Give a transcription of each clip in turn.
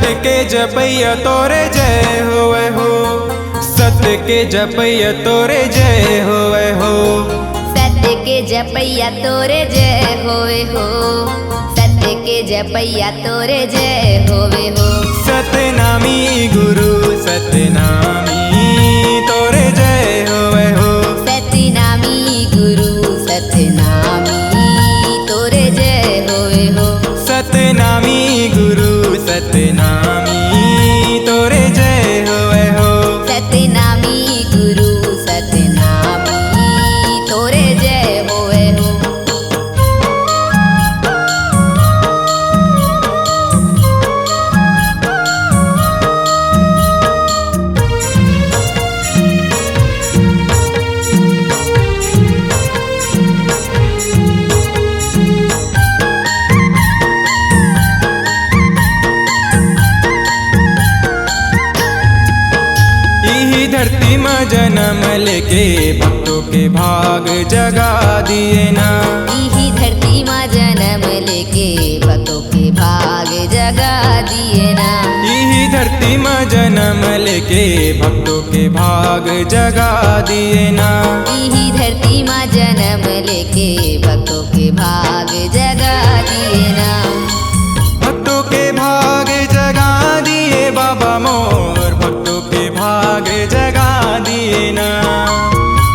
सत्य के जपैया तोरे जय होवे हो, सत्य के जपैया तोरे जय होवे हो, सत्य के जपैया तोरे जय होवे हो, सत्य के जपैया तोरे जय होवे हो। सतनामी गुरु सतनामी तोरे जय होवे हो, सतनामी गुरु सतनामी तोरे जय होवे हो, सतनामी गुरु सतनामी तोरे जय होवे हो, सतनामी गुरु सतनामी तोरे जय होवे हो। यही धरती में जन्म लेके भक्तों के भाग जगा दिए ना, यही धरती माँ जन्म लेके भक्तों के भाग जगा दिए ना, यही धरती में जन्म लेके भक्तों के भाग जगा दिए ना, यही धरती माँ जन्म लेके भक्तों के भाग जगा दिए ना, भक्तों के भाग जगा दिए बाबा मोर, भक्तों के भाग जगा दिए ना,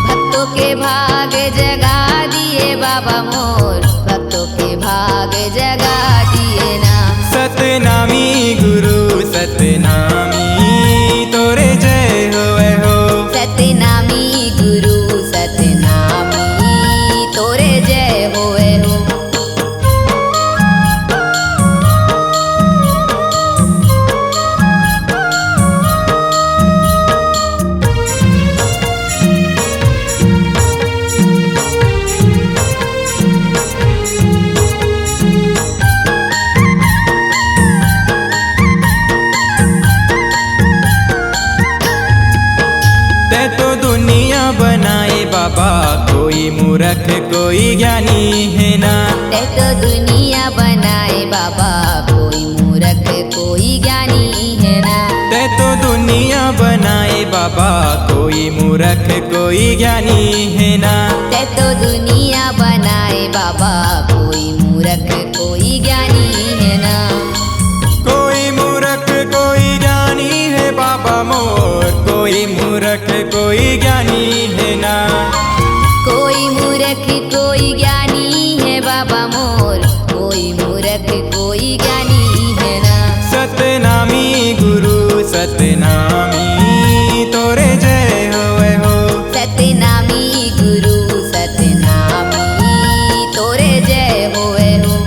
भक्तों के भाग जगा दिए बाबा मोर, भक्तों के भाग जगा दिए ना। सतनामी गुरु सतनामी तोरे जय होवे हो, सतनामी गुरु सतनामी तोरे जय होवे हो। ते तो दुनिया बनाए बाबा, कोई मूर्ख कोई ज्ञानी है ना, ते तो दुनिया बनाए बाबा, कोई मूर्ख कोई ज्ञानी है ना, ते तो दुनिया बनाए बाबा, कोई मूर्ख कोई ज्ञानी है ना, ते तो दुनिया बनाए बाबा, कोई मूर्ख कोई ज्ञानी है ना, कोई मूर्ख कोई ज्ञानी है बाबा मोर, कोई मूर्ख कोई ज्ञानी है ना, कोई मूर्ख कोई ज्ञानी है बाबा मोर, कोई मूर्ख कोई ज्ञानी है ना। सतनामी गुरु सतनामी तोरे जय होवे हो, सतनामी गुरु सतनामी तोरे जय होवे हो।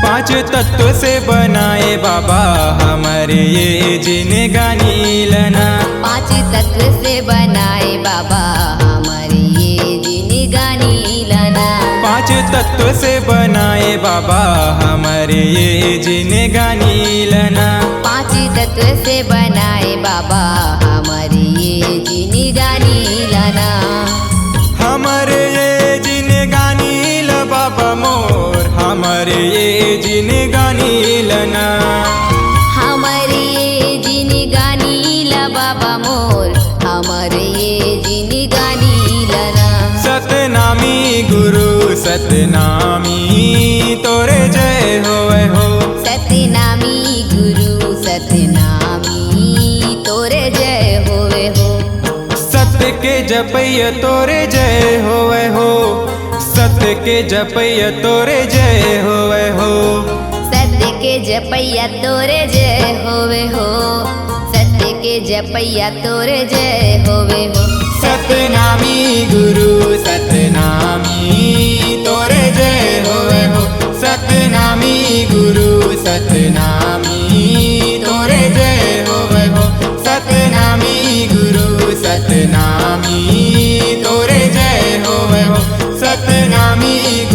पांच तत्व से बनाए बाबा हमारे ये जिनगानी लना, पांच तत्व से बनाए बाबा हमारे ये जिनगानी लना, पांच तत्व से बनाए बाबा हमारे ये जिनगानी लना, पांच तत्व से बनाए बाबा हमारे ये जिनगानी लना, हमारे ये जिनगानी ल बाबा मोर, हमारे ये जिनगानी लना, हमारे ये जिनगानी ला बाबा मोर, हमारे ये जिनगानी लना। सतनामी गुरु सतनामी तोरे जय होवे हो, सतनामी गुरु सतनामी तोरे जय होवे हो, सत्य के जपैया तोरे जय होवे हो, सत्य के जपैया तोरे जय होवे हो, सत्य के जपैया तोरे जय होवे हो, सत्य के जपैया तोरे जय होवे हो। सतनामी गुरु सतनामी तोरे जय होवे हो, सतनामी गुरु सतनामी तोरे जय होवे हो, सतनामी गुरु सतनामी तोरे जय स्वामी